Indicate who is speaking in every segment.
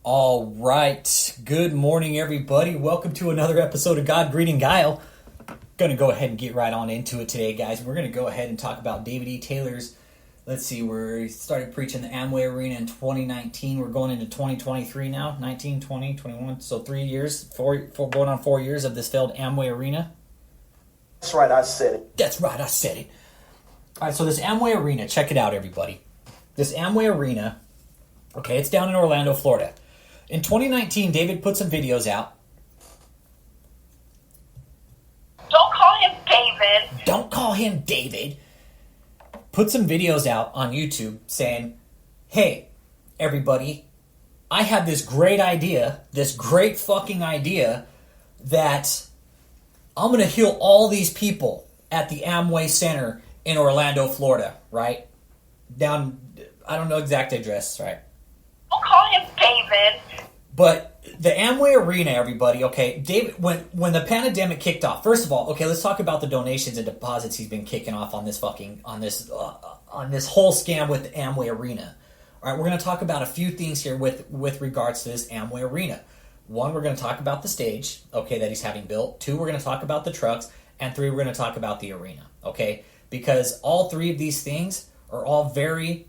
Speaker 1: All right. Good morning, everybody. Welcome to another episode of God, Greed, and Guile. Going to go ahead and get right on into it today, guys. We're going to go ahead and talk about David E. Taylor's, let's see, we started preaching the Amway Arena in 2019. We're going into 2023 now, 19, 20, 21. So 3 years, going on 4 years of this failed Amway Arena.
Speaker 2: That's right, I said it.
Speaker 1: That's right, I said it. All right, so this Amway Arena, check it out, everybody. This Amway Arena, okay, it's down in Orlando, Florida. In 2019, David put some videos out.
Speaker 3: Don't call him David.
Speaker 1: Don't call him David. Put some videos out on YouTube saying, hey, everybody, I have this great idea, this great fucking idea that I'm going to heal all these people at the Amway Center in Orlando, Florida, right? Down, I don't know exact address, right?
Speaker 3: Don't call him David.
Speaker 1: But the Amway Arena, everybody, okay, David, when the pandemic kicked off, first of all, okay, let's talk about the donations and deposits he's been kicking off on this whole scam with the Amway Arena. All right, we're going to talk about a few things here with regards to this Amway Arena. One, we're going to talk about the stage, okay, that he's having built. Two, we're going to talk about the trucks. And three, we're going to talk about the arena, okay? Because all three of these things are all very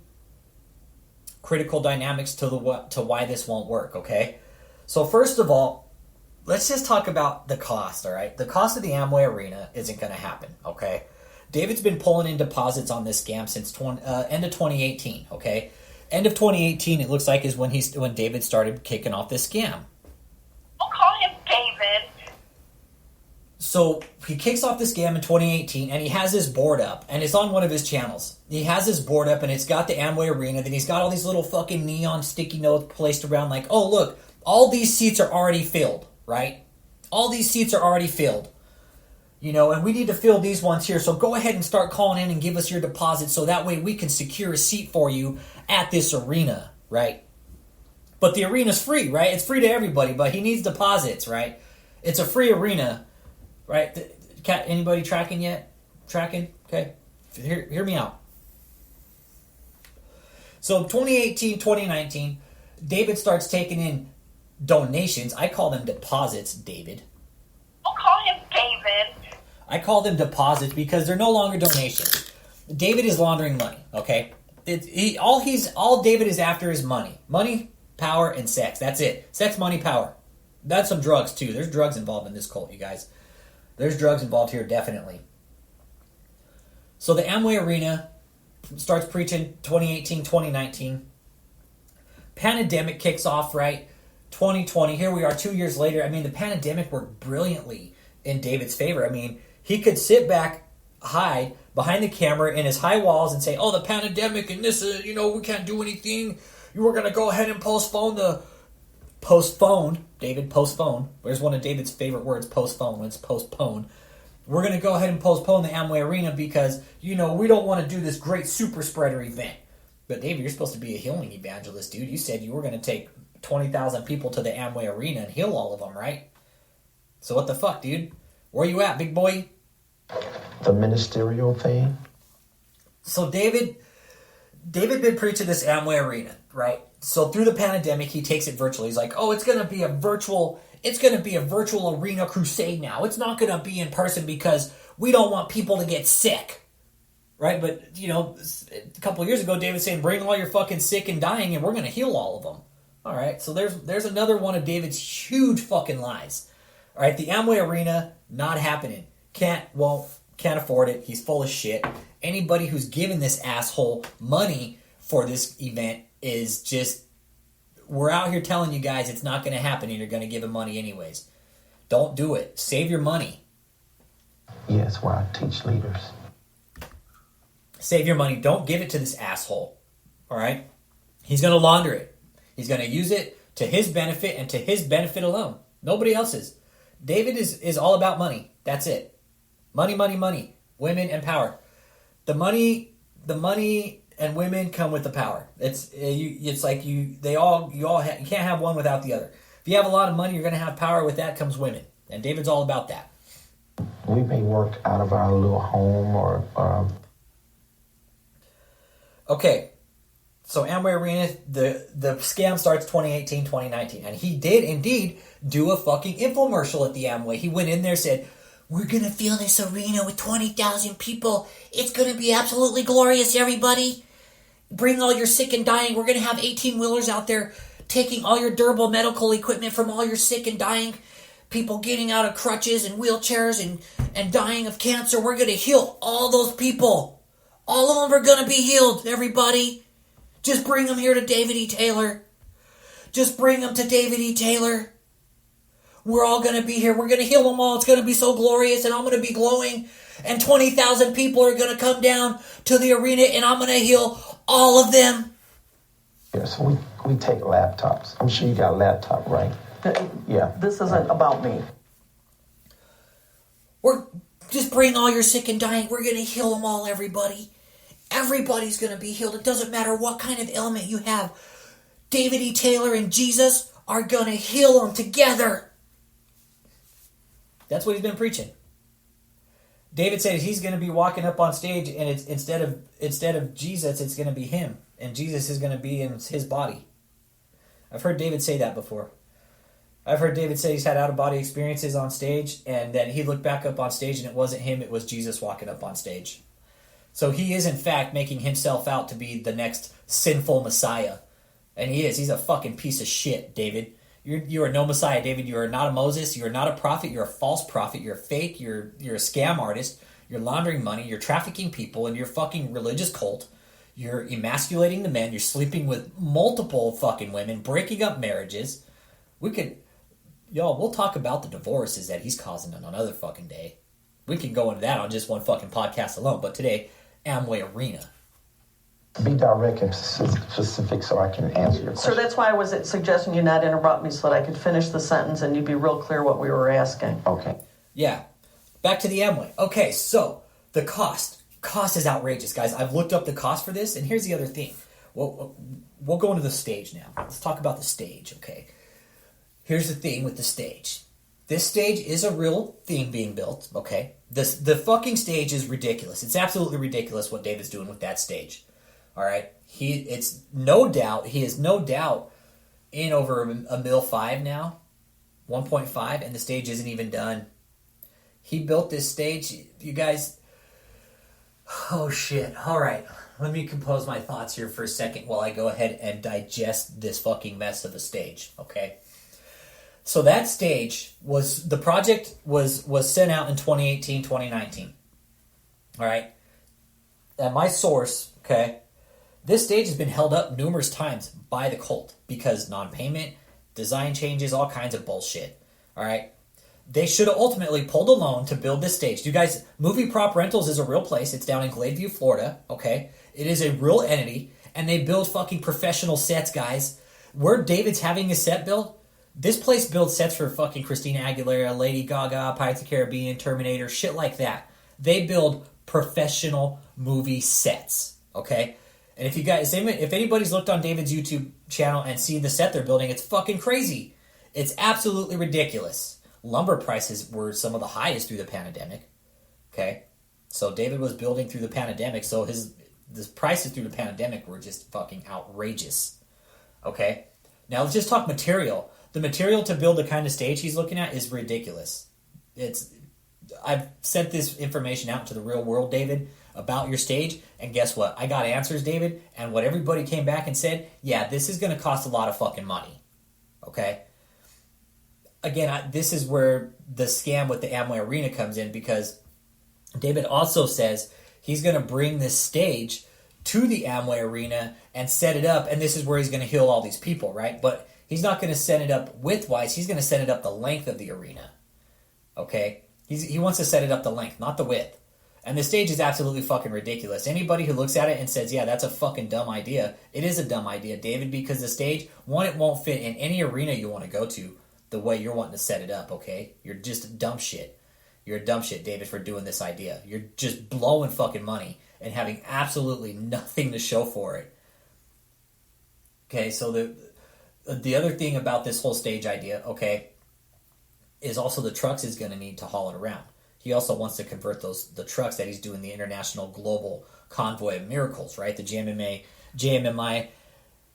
Speaker 1: critical dynamics to why this won't work, okay? So first of all, let's just talk about the cost, all right? The cost of the Amway Arena isn't going to happen, okay? David's been pulling in deposits on this scam since end of 2018, okay? End of 2018, it looks like, is when David started kicking off this scam.
Speaker 3: Don't call him David.
Speaker 1: So he kicks off this scam in 2018, and he has his board up, and it's on one of his channels. He has his board up, and it's got the Amway Arena, then he's got all these little fucking neon sticky notes placed around like, oh, look, all these seats are already filled, right? All these seats are already filled. You know, and we need to fill these ones here, so go ahead and start calling in and give us your deposit so that way we can secure a seat for you at this arena, right? But the arena's free, right? It's free to everybody, but he needs deposits, right? It's a free arena. Right? Anybody tracking yet? Tracking? Okay. Hear me out. So 2018, 2019, David starts taking in donations. I call them deposits, David.
Speaker 3: Don't call him David.
Speaker 1: I call them deposits because they're no longer donations. David is laundering money, okay? All David is after is money. Money, power, and sex. That's it. Sex, money, power. That's some drugs, too. There's drugs involved in this cult, you guys. There's drugs involved here, definitely. So the Amway Arena starts preaching 2018, 2019. Pandemic kicks off, right? 2020. Here we are 2 years later. I mean, the pandemic worked brilliantly in David's favor. I mean, he could sit back, hide behind the camera in his high walls and say, oh, the pandemic and this, we can't do anything. You were going to go ahead and postpone, David, postpone. Where's one of David's favorite words, postpone, when it's postpone. We're going to go ahead and postpone the Amway Arena because, we don't want to do this great super spreader event. But David, you're supposed to be a healing evangelist, dude. You said you were going to take 20,000 people to the Amway Arena and heal all of them, right? So what the fuck, dude? Where you at, big boy?
Speaker 2: The ministerial thing.
Speaker 1: So David been preaching this Amway Arena, right? So through the pandemic, he takes it virtually. He's like, oh, it's going to be a virtual arena crusade now. It's not going to be in person because we don't want people to get sick, right? But, a couple of years ago, David was saying, bring all your fucking sick and dying and we're going to heal all of them. All right, so there's another one of David's huge fucking lies. All right, the Amway Arena, not happening. Can't afford it. He's full of shit. Anybody who's given this asshole money for this event is just, we're out here telling you guys it's not going to happen and you're going to give him money anyways. Don't do it. Save your money.
Speaker 2: Yes, where I teach leaders.
Speaker 1: Save your money. Don't give it to this asshole. All right? He's going to launder it. He's going to use it to his benefit and to his benefit alone. Nobody else's. David is all about money. That's it. Money, money, money. Women and power. The money and women come with the power. You can't have one without the other. If you have a lot of money, you're going to have power. With that comes women, and David's all about that.
Speaker 2: We may work out of our little home or.
Speaker 1: Okay, So Amway Arena, the scam starts 2018, 2019. And he did indeed do a fucking infomercial at the Amway. He went in there and said, we're going to fill this arena with 20,000 people. It's going to be absolutely glorious, everybody. Bring all your sick and dying. We're going to have 18-wheelers out there taking all your durable medical equipment from all your sick and dying people getting out of crutches and wheelchairs and dying of cancer. We're going to heal all those people. All of them are going to be healed, everybody. Just bring them here to David E. Taylor. Just bring them to David E. Taylor. We're all going to be here. We're going to heal them all. It's going to be so glorious, and I'm going to be glowing. And 20,000 people are going to come down to the arena, and I'm going to heal all of them.
Speaker 2: Yeah, so we take laptops. I'm sure you got a laptop, right? Yeah.
Speaker 4: This isn't about me.
Speaker 1: We're just bring all your sick and dying. We're going to heal them all, everybody. Everybody's going to be healed. It doesn't matter what kind of ailment you have. David E. Taylor and Jesus are going to heal them together. That's what he's been preaching. David says he's going to be walking up on stage, and it's instead of Jesus, it's going to be him, and Jesus is going to be in his body. I've heard David say that before. I've heard David say he's had out-of-body experiences on stage, and that he looked back up on stage, and it wasn't him, it was Jesus walking up on stage. So he is, in fact, making himself out to be the next sinful Messiah. And he is. He's a fucking piece of shit, David. You are no Messiah, David. You are not a Moses. You are not a prophet. You're a false prophet. You're fake. You're a scam artist. You're laundering money. You're trafficking people in your fucking religious cult. You're emasculating the men. You're sleeping with multiple fucking women, breaking up marriages. We'll talk about the divorces that he's causing on another fucking day. We can go into that on just one fucking podcast alone. But today, Amway Arena.
Speaker 2: Be direct and specific so I can answer your question.
Speaker 4: Sir, that's why I was suggesting you not interrupt me so that I could finish the sentence and you'd be real clear what we were asking.
Speaker 2: Okay.
Speaker 1: Yeah. Back to the Amway. Okay, so the cost. Cost is outrageous, guys. I've looked up the cost for this, and here's the other thing. We'll go into the stage now. Let's talk about the stage, okay? Here's the thing with the stage. This stage is a real thing being built, okay? The fucking stage is ridiculous. It's absolutely ridiculous what David's doing with that stage. All right, he is no doubt in over a mil 5 now, 1.5, and the stage isn't even done. He built this stage, you guys. Oh shit! All right, let me compose my thoughts here for a second while I go ahead and digest this fucking mess of a stage. Okay, so that stage the project was sent out in 2018, 2019. All right, at my source, okay. This stage has been held up numerous times by the cult because non-payment, design changes, all kinds of bullshit. All right? They should have ultimately pulled a loan to build this stage. You guys, Movie Prop Rentals is a real place. It's down in Gladeview, Florida. Okay? It is a real entity, and they build fucking professional sets, guys. Where David's having his set built, this place builds sets for fucking Christina Aguilera, Lady Gaga, Pirates of the Caribbean, Terminator, shit like that. They build professional movie sets. Okay? And if anybody's looked on David's YouTube channel and seen the set they're building, it's fucking crazy. It's absolutely ridiculous. Lumber prices were some of the highest through the pandemic. Okay? So David was building through the pandemic, so his prices through the pandemic were just fucking outrageous. Okay? Now let's just talk material. The material to build the kind of stage he's looking at is ridiculous. I've sent this information out to the real world, David, about your stage, and guess what? I got answers, David, and what everybody came back and said, yeah, this is going to cost a lot of fucking money. Okay? Again, this is where the scam with the Amway Arena comes in, because David also says he's going to bring this stage to the Amway Arena and set it up, and this is where he's going to heal all these people, right? But he's not going to set it up width-wise. He's going to set it up the length of the arena. Okay? He wants to set it up the length, not the width. And the stage is absolutely fucking ridiculous. Anybody who looks at it and says, yeah, that's a fucking dumb idea, it is a dumb idea, David, because the stage, one, it won't fit in any arena you want to go to the way you're wanting to set it up, okay? You're just a dumb shit. You're a dumb shit, David, for doing this idea. You're just blowing fucking money and having absolutely nothing to show for it. Okay, so the other thing about this whole stage idea, okay, is also the trucks he's going to need to haul it around. He also wants to convert the trucks that he's doing the International Global Convoy of Miracles, right? The JMMI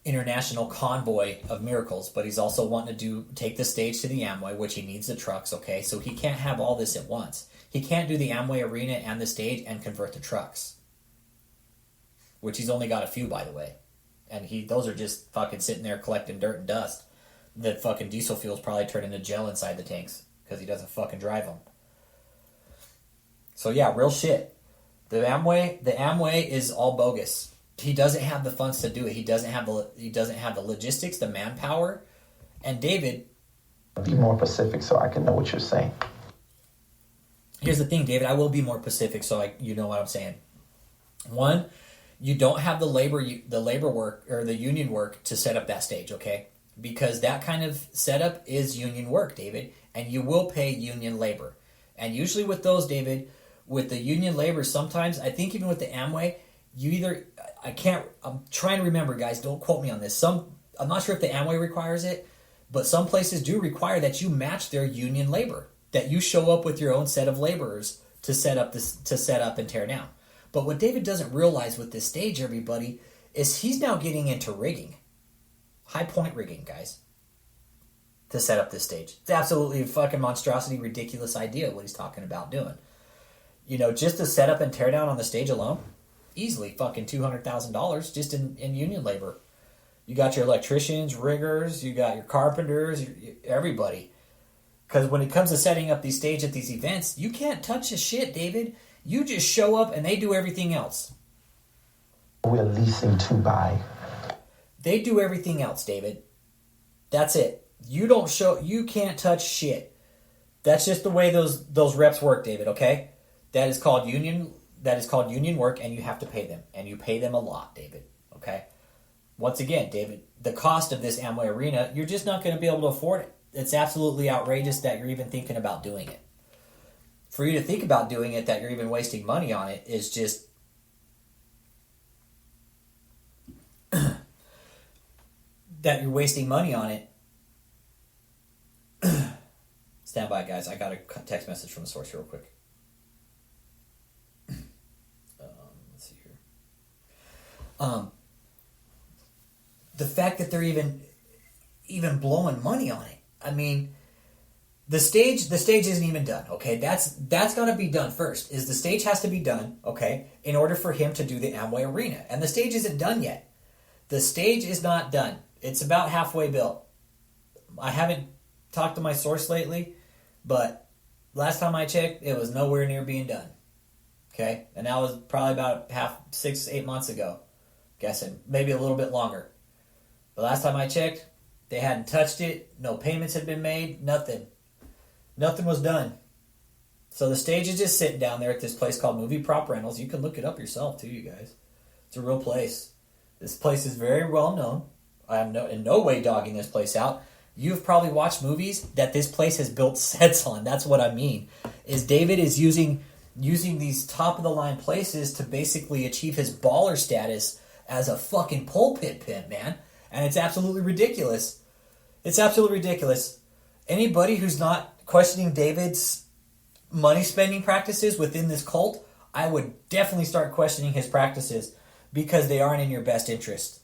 Speaker 1: international convoy of miracles, but he's also wanting to take the stage to the Amway, which he needs the trucks, okay? So he can't have all this at once. He can't do the Amway arena and the stage and convert the trucks, which he's only got a few, by the way. And those are just fucking sitting there collecting dirt and dust. The fucking diesel fuel's probably turned into gel inside the tanks because he doesn't fucking drive them. So yeah, real shit. The Amway is all bogus. He doesn't have the funds to do it. He doesn't have the logistics, the manpower. And David,
Speaker 2: be more specific so I can know what you're saying.
Speaker 1: Here's the thing, David. I will be more specific so you know what I'm saying. One, you don't have the labor work or the union work to set up that stage, okay? Because that kind of setup is union work, David, and you will pay union labor. And usually with those, David, with the union labor, sometimes, I think even with the Amway, I'm trying to remember, guys, don't quote me on this. I'm not sure if the Amway requires it, but some places do require that you match their union labor, that you show up with your own set of laborers to set up and tear down. But what David doesn't realize with this stage, everybody, is he's now getting into rigging. High point rigging, guys, to set up this stage. It's absolutely a fucking monstrosity, ridiculous idea what he's talking about doing. Just to set up and tear down on the stage alone, easily fucking $200,000 just in union labor. You got your electricians, riggers, you got your carpenters, everybody. Because when it comes to setting up these stage at these events, you can't touch a shit, David. You just show up and they do everything else.
Speaker 2: We're leasing to buy.
Speaker 1: They do everything else, David. That's it. You can't touch shit. That's just the way those reps work, David, okay? That is called union work, and you have to pay them. And you pay them a lot, David, okay? Once again, David, the cost of this Amway arena, you're just not going to be able to afford it. It's absolutely outrageous that you're even thinking about doing it. For you to think about doing it, that you're even wasting money on it, is just... that you're wasting money on it. Stand by, guys. I got a text message from a source real quick. Let's see here. The fact that they're even blowing money on it. I mean, the stage isn't even done. Okay, that's got to be done first. The stage has to be done. Okay, in order for him to do the Amway arena, and the stage isn't done yet. The stage is not done. It's about halfway built. I haven't talked to my source lately, but last time I checked, it was nowhere near being done. Okay? And that was probably about 6-8 months ago. Guessing. Maybe a little bit longer. But last time I checked, they hadn't touched it. No payments had been made. Nothing. Nothing was done. So the stage is just sitting down there at this place called Movie Prop Rentals. You can look it up yourself too, you guys. It's a real place. This place is very well known. I am in no way dogging this place out. You've probably watched movies that this place has built sets on. That's what I mean. Is David is using these top of the line places to basically achieve his baller status as a fucking pulpit pimp, man. And it's absolutely ridiculous. It's absolutely ridiculous. Anybody who's not questioning David's money spending practices within this cult, I would definitely start questioning his practices because they aren't in your best interest.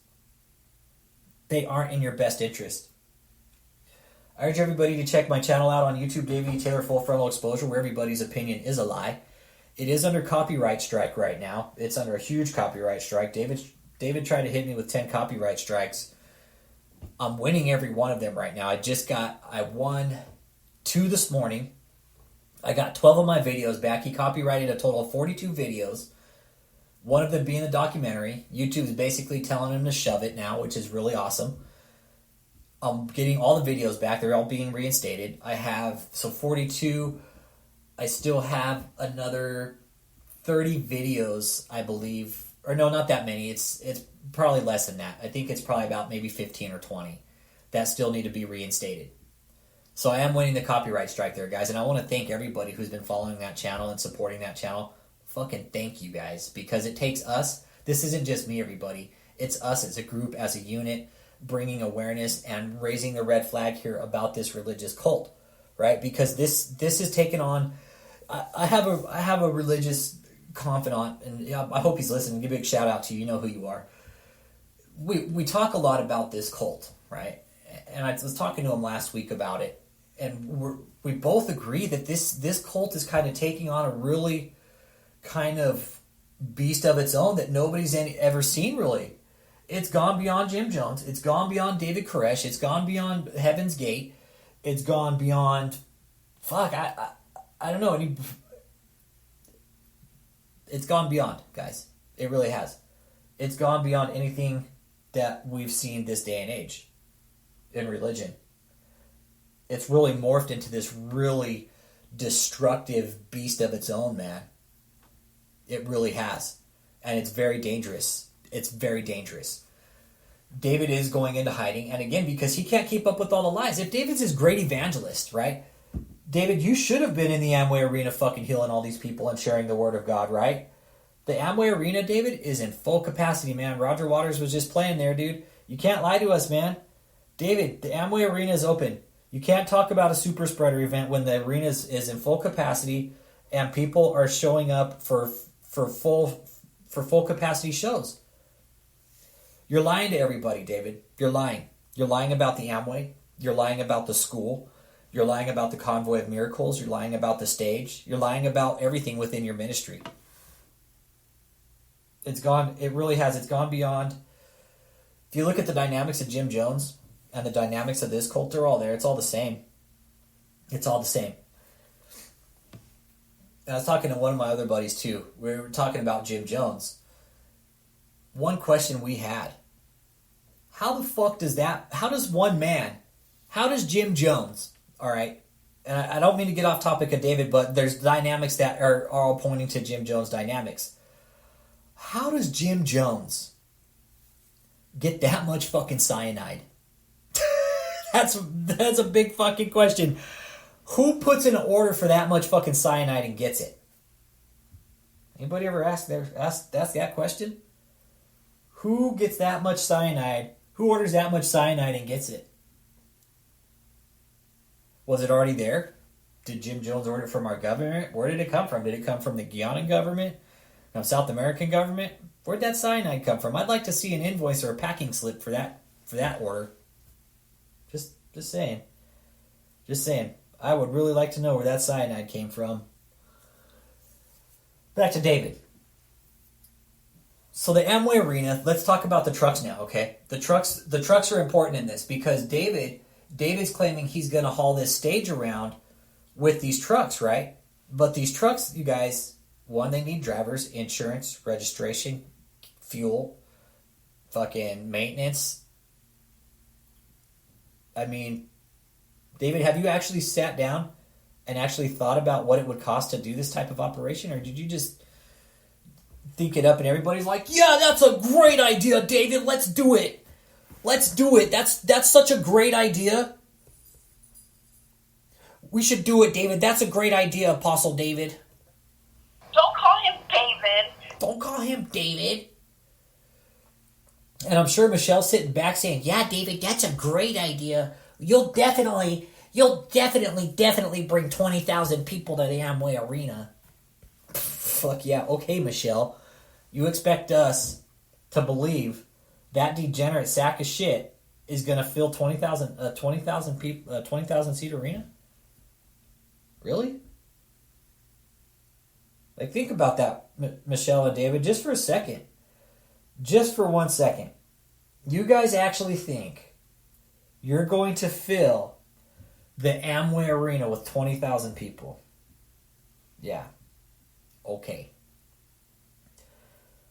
Speaker 1: They aren't in your best interest. I urge everybody to check my channel out on YouTube, David Taylor Full Frontal Exposure, where everybody's opinion is a lie. It is under copyright strike right now. It's under a huge copyright strike. David tried to hit me with 10 copyright strikes. I'm winning every one of them right now. I won 2 this morning. I got 12 of my videos back. He copyrighted a total of 42 videos. One of them being the documentary. YouTube's basically telling him to shove it now, which is really awesome. I'm getting all the videos back. They're all being reinstated. I have, 42. I still have another 30 videos, I believe. Or no, not that many. It's probably less than that. I think it's probably about maybe 15 or 20 that still need to be reinstated. So I am winning the copyright strike there, guys. And I want to thank everybody who's been following that channel and supporting that channel. Fucking thank you, guys. Because it takes us. This isn't just me, everybody. It's us as a group, as a unit, bringing awareness and raising the red flag here about this religious cult, right? Because this has taken on. I have a religious confidant, and I hope he's listening. Give a big shout out to you. You know who you are. we talk a lot about this cult, right? And I was talking to him last week about it, and we both agree that this cult is kind of taking on a really kind of beast of its own that nobody's ever seen, really. It's gone beyond Jim Jones. It's gone beyond David Koresh. It's gone beyond Heaven's Gate. It's gone beyond... I don't know. It's gone beyond, guys. It really has. It's gone beyond anything that we've seen this day and age in religion. It's really morphed into this really destructive beast of its own, man. It really has. And it's very dangerous. It's very dangerous. David is going into hiding, and again, because he can't keep up with all the lies. If David's this great evangelist, right? David, you should have been in the Amway arena fucking healing all these people and sharing the word of God, right? The Amway arena, David, is in full capacity, man. Roger Waters was just playing there, dude. You can't lie to us, man. David, the Amway arena is open. You can't talk about a super spreader event when the arena is in full capacity and people are showing up for full capacity shows. You're lying to everybody, David. You're lying. You're lying about the Amway. You're lying about the school. You're lying about the Convoy of Miracles. You're lying about the stage. You're lying about everything within your ministry. It's gone. It really has. It's gone beyond. If you look at the dynamics of Jim Jones and the dynamics of this cult, they're all there. It's all the same. It's all the same. And I was talking to one of my other buddies too. We were talking about Jim Jones. One question we had. How the fuck does that... How does one man... How does Jim Jones... All right. And I don't mean to get off topic of David, but there's dynamics that are all pointing to Jim Jones dynamics. How does Jim Jones get that much fucking cyanide? That's a big fucking question. Who puts in an order for that much fucking cyanide and gets it? Anybody ever ask that question? Who gets that much cyanide? Who orders that much cyanide and gets it? Was it already there? Did Jim Jones order it from our government? Where did it come from? Did it come from the Guianan government? From South American government? Where'd that cyanide come from? I'd like to see an invoice or a packing slip for that order. Just saying. Just saying. I would really like to know where that cyanide came from. Back to David. So the Amway arena, let's talk about the trucks now, okay? The trucks are important in this because David's claiming he's going to haul this stage around with these trucks, right? But these trucks, you guys, one, they need drivers, insurance, registration, fuel, fucking maintenance. I mean, David, have you actually sat down and actually thought about what it would cost to do this type of operation? Or did you just think it up and everybody's like, yeah, that's a great idea, David, let's do it. Let's do it. That's such a great idea. We should do it, David. That's a great idea, Apostle David.
Speaker 3: Don't call him David.
Speaker 1: Don't call him David. And I'm sure Michelle's sitting back saying, yeah, David, that's a great idea. You'll definitely bring 20,000 people to the Amway arena. Fuck yeah. Okay, Michelle. You expect us to believe that degenerate sack of shit is going to fill 20,000 people, 20,000 seat arena? Really? Like, think about that, Michelle and David, just for a second. Just for 1 second. You guys actually think you're going to fill the Amway arena with 20,000 people? Yeah. Okay.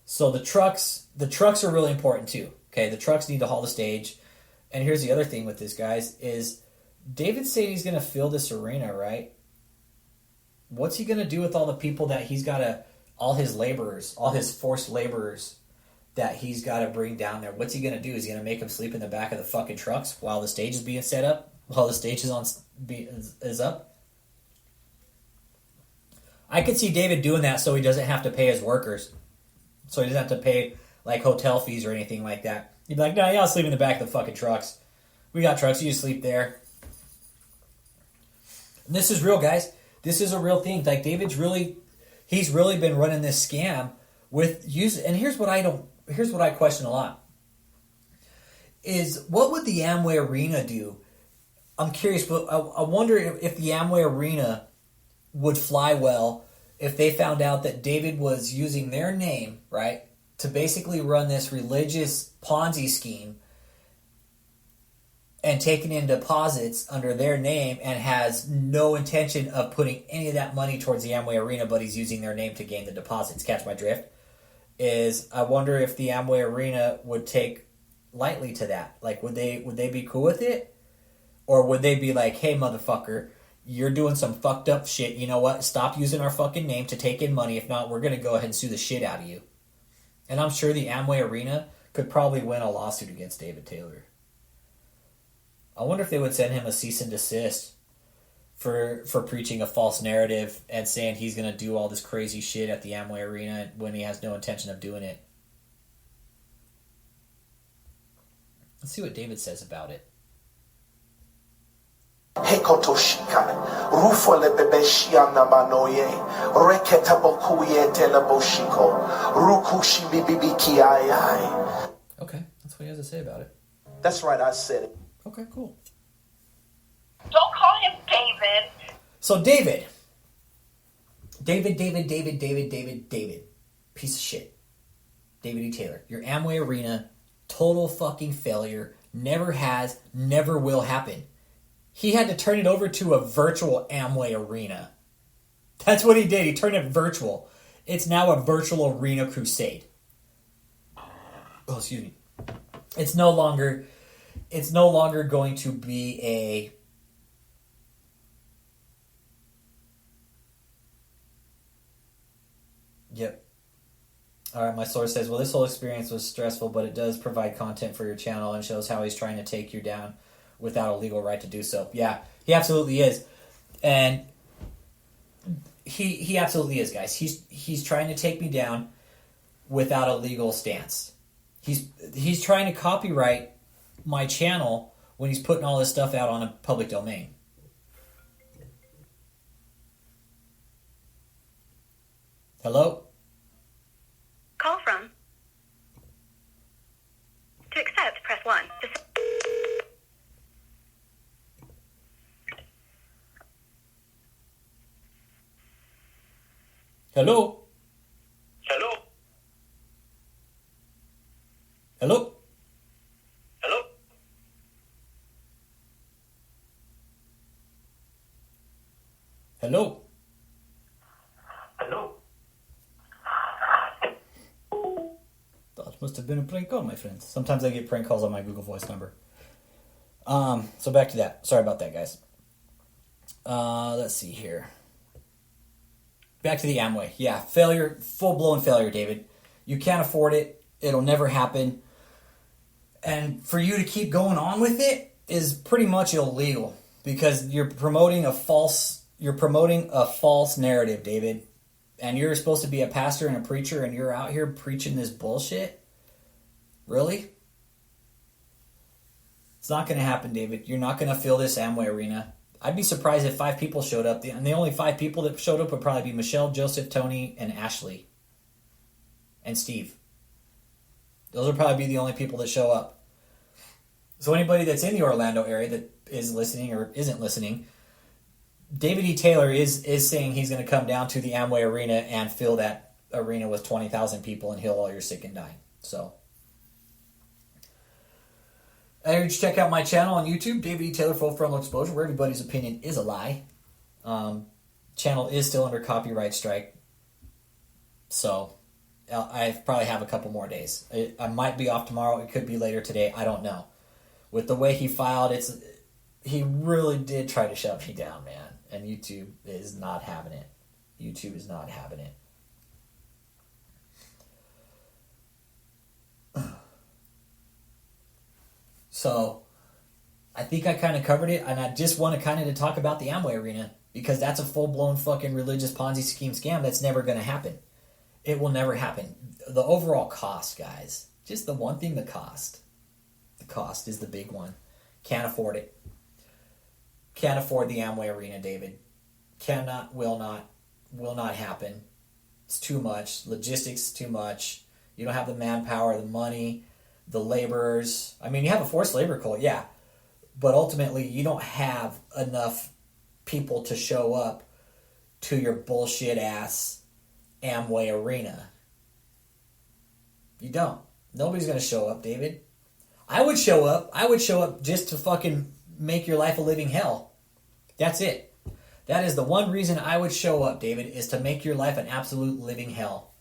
Speaker 1: So the trucks are really important too. Okay, the trucks need to haul the stage. And here's the other thing with this, guys, is David's saying he's going to fill this arena, right? What's he going to do with all the people that he's got to, all his laborers, all his forced laborers that he's got to bring down there? What's he going to do? Is he going to make them sleep in the back of the fucking trucks while the stage is being set up? While the stage is up? I could see David doing that so he doesn't have to pay his workers. So he doesn't have to pay like hotel fees or anything like that. He'd be like, no, yeah, I'll sleep in the back of the fucking trucks. We got trucks, you just sleep there. And this is real, guys. This is a real thing. Like, he's really been running this scam with use. And here's what I question a lot. is what would the Amway Arena do? I'm curious, but I wonder if the Amway Arena would fly well if they found out that David was using their name, right, to basically run this religious Ponzi scheme and taking in deposits under their name and has no intention of putting any of that money towards the Amway Arena, but he's using their name to gain the deposits. Catch my drift? I wonder if the Amway Arena would take lightly to that. Like, would they be cool with it? Or would they be like, hey, motherfucker, you're doing some fucked up shit. You know what? Stop using our fucking name to take in money. If not, we're going to go ahead and sue the shit out of you. And I'm sure the Amway Arena could probably win a lawsuit against David Taylor. I wonder if they would send him a cease and desist for preaching a false narrative and saying he's going to do all this crazy shit at the Amway Arena when he has no intention of doing it. Let's see what David says about it.
Speaker 5: Hekotoshika, Rufole Bebeshiana Manoye, Reketabokuye Teleboshiko, Rukushi Bibikiai.
Speaker 1: Okay, that's what he has to say about it.
Speaker 5: That's right, I said it.
Speaker 1: Okay, cool.
Speaker 3: Don't call him David.
Speaker 1: So David. Piece of shit. David E. Taylor. Your Amway Arena, total fucking failure. Never has, never will happen. He had to turn it over to a virtual Amway Arena. That's what he did. He turned it virtual. It's now a virtual arena crusade. Oh, excuse me. It's no longer going to be a Yep. All right, my source says, well, this whole experience was stressful, but it does provide content for your channel and shows how he's trying to take you down without a legal right to do so. Yeah, he absolutely is. And he absolutely is, guys. He's trying to take me down without a legal stance. He's trying to copyright my channel when he's putting all this stuff out on a public domain. Hello?
Speaker 6: Call from. To accept, press 1.
Speaker 1: Hello?
Speaker 7: Hello?
Speaker 1: Hello?
Speaker 7: Hello?
Speaker 1: Hello?
Speaker 7: Hello?
Speaker 1: That must have been a prank call, my friends. Sometimes I get prank calls on my Google Voice number. So back to that. Sorry about that, guys. Let's see here. Back to the Amway. Yeah, failure, full-blown failure, David. You can't afford it. It'll never happen. And for you to keep going on with it is pretty much illegal because you're promoting a false narrative, David. And you're supposed to be a pastor and a preacher and you're out here preaching this bullshit? Really? It's not going to happen, David. You're not going to fill this Amway Arena. I'd be surprised if 5 people showed up. And the only 5 people that showed up would probably be Michelle, Joseph, Tony, and Ashley. And Steve. Those would probably be the only people that show up. So anybody that's in the Orlando area that is listening or isn't listening, David E. Taylor is saying he's going to come down to the Amway Arena and fill that arena with 20,000 people and heal all your sick and dying. So I urge you to check out my channel on YouTube, David E. Taylor Full Frontal Exposure, where everybody's opinion is a lie. Channel is still under copyright strike. So I probably have a couple more days. I might be off tomorrow. It could be later today. I don't know. With the way he filed, he really did try to shut me down, man. And YouTube is not having it. YouTube is not having it. So, I think I kind of covered it, and I just want to kind of talk about the Amway Arena, because that's a full-blown fucking religious Ponzi scheme scam that's never going to happen. It will never happen. The overall cost, guys, just the one thing, the cost. The cost is the big one. Can't afford it. Can't afford the Amway Arena, David. Cannot, will not happen. It's too much. Logistics, too much. You don't have the manpower, the money, the laborers. I mean, you have a forced labor cult, yeah. But ultimately, you don't have enough people to show up to your bullshit ass Amway arena. You don't. Nobody's going to show up, David. I would show up. I would show up just to fucking make your life a living hell. That's it. That is the one reason I would show up, David, is to make your life an absolute living hell.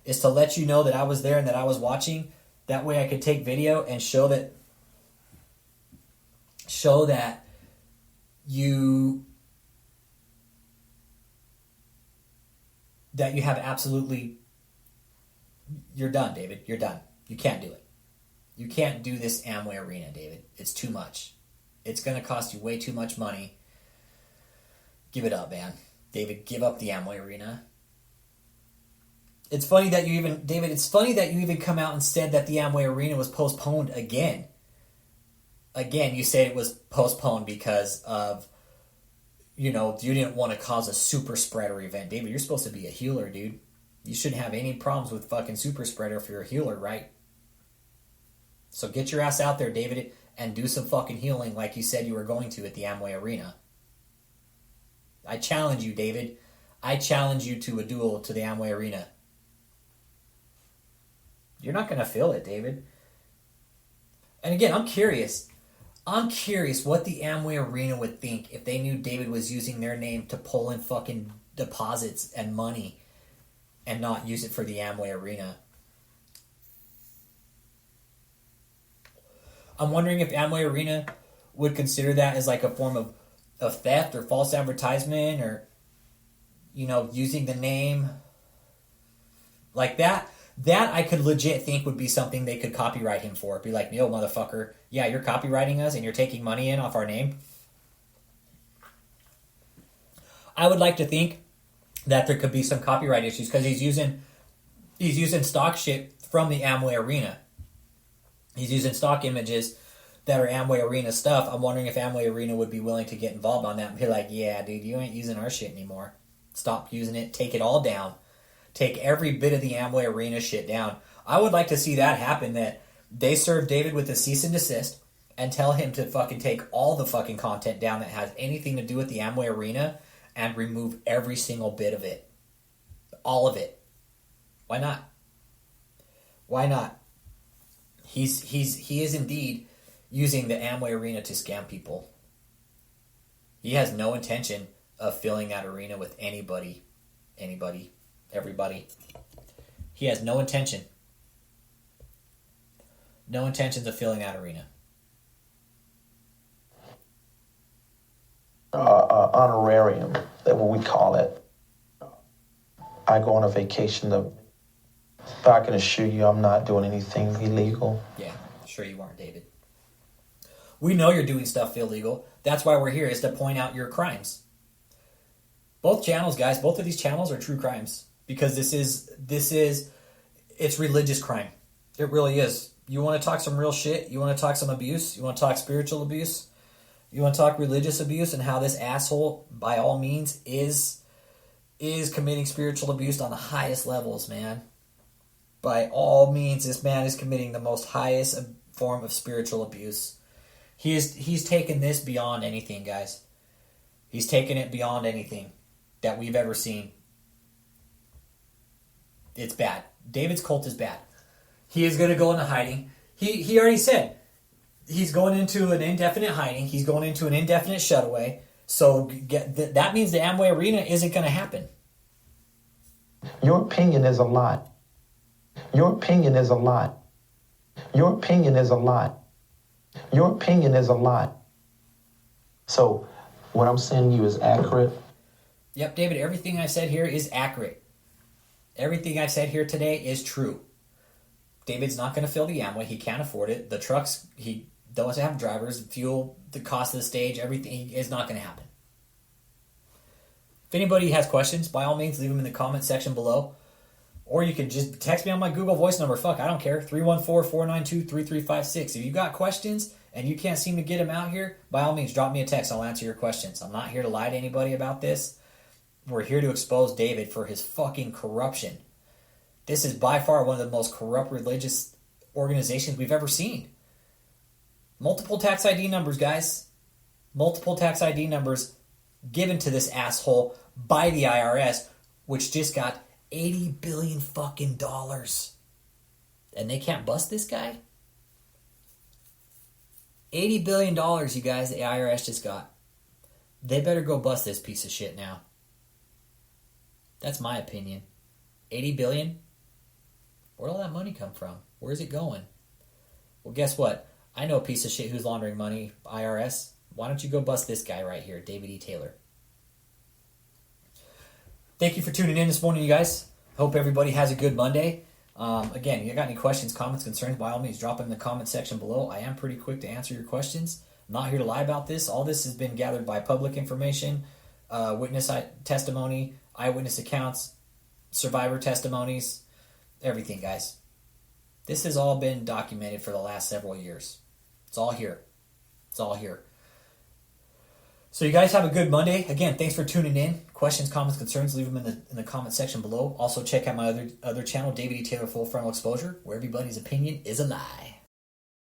Speaker 1: Is to let you know that I was there and that I was watching. That way I could take video and show that you have absolutely, you're done, David. You're done. You can't do it. You can't do this Amway arena, David. It's too much. It's going to cost you way too much money. Give it up, man. David, give up the Amway arena. It's funny that you even come out and said that the Amway arena was postponed again. Again, you said it was postponed because of, you didn't want to cause a super spreader event. David, you're supposed to be a healer, dude. You shouldn't have any problems with fucking super spreader if you're a healer, right? So get your ass out there, David, and do some fucking healing like you said you were going to at the Amway arena. I challenge you, David. I challenge you to a duel to the Amway arena. You're not going to feel it, David. And again, I'm curious. I'm curious what the Amway arena would think if they knew David was using their name to pull in fucking deposits and money and not use it for the Amway arena. I'm wondering if Amway arena would consider that as like a form of theft or false advertisement or, using the name like that. That I could legit think would be something they could copyright him for. Be like, yo, motherfucker, yeah, you're copywriting us and you're taking money in off our name. I would like to think that there could be some copyright issues because he's using stock shit from the Amway arena. He's using stock images that are Amway arena stuff. I'm wondering if Amway arena would be willing to get involved on that and be like, yeah, dude, you ain't using our shit anymore. Stop using it. Take it all down. Take every bit of the Amway arena shit down. I would like to see that happen, that they serve David with a cease and desist and tell him to fucking take all the fucking content down that has anything to do with the Amway arena and remove every single bit of it. All of it. Why not? Why not? He is indeed using the Amway arena to scam people. He has no intention of filling that arena with anybody. Everybody. He has no intention. No intentions of filling that arena.
Speaker 2: Honorarium, that what we call it. I go on a vacation but I can assure you I'm not doing anything illegal.
Speaker 1: Yeah, sure you aren't, David. We know you're doing stuff illegal. That's why we're here, is to point out your crimes. Both channels, guys, both of these channels are true crimes. Because it's religious crime. It really is. You want to talk some real shit? You want to talk some abuse? You want to talk spiritual abuse? You want to talk religious abuse and how this asshole, by all means, is committing spiritual abuse on the highest levels, man. By all means, this man is committing the most highest form of spiritual abuse. He's taken this beyond anything, guys. He's taken it beyond anything that we've ever seen. It's bad. David's cult is bad. He is going to go into hiding. He already said he's going into an indefinite hiding. He's going into an indefinite shutaway. So that means the Amway arena isn't going to happen.
Speaker 2: Your opinion is a lot. Your opinion is a lot. Your opinion is a lot. Your opinion is a lot. So what I'm saying to you is accurate?
Speaker 1: Yep, David, everything I said here is accurate. Everything I've said here today is true. David's not going to fill the Amway. He can't afford it. The trucks, he doesn't have drivers, fuel, the cost of the stage, everything is not going to happen. If anybody has questions, by all means, leave them in the comment section below. Or you can just text me on my Google Voice number. Fuck, I don't care. 314-492-3356. If you got questions and you can't seem to get them out here, by all means, drop me a text. I'll answer your questions. I'm not here to lie to anybody about this. We're here to expose David for his fucking corruption. This is by far one of the most corrupt religious organizations we've ever seen. Multiple tax ID numbers, guys. Multiple tax ID numbers given to this asshole by the IRS, which just got $80 billion fucking dollars. And they can't bust this guy? $80 billion, you guys, the IRS just got. They better go bust this piece of shit now. That's my opinion. 80 billion? Where'd all that money come from? Where's it going? Well, guess what? I know a piece of shit who's laundering money, IRS. Why don't you go bust this guy right here, David E. Taylor? Thank you for tuning in this morning, you guys. Hope everybody has a good Monday. Again, if you got any questions, comments, concerns, by all means, drop them in the comment section below. I am pretty quick to answer your questions. I'm not here to lie about this. All this has been gathered by public information, witness testimony, eyewitness accounts, survivor testimonies, everything, guys. This has all been documented for the last several years. It's all here. It's all here. So you guys have a good Monday. Again, thanks for tuning in. Questions, comments, concerns, leave them in the comment section below. Also check out my other channel, David E. Taylor Full Frontal Exposure, where everybody's opinion is a lie.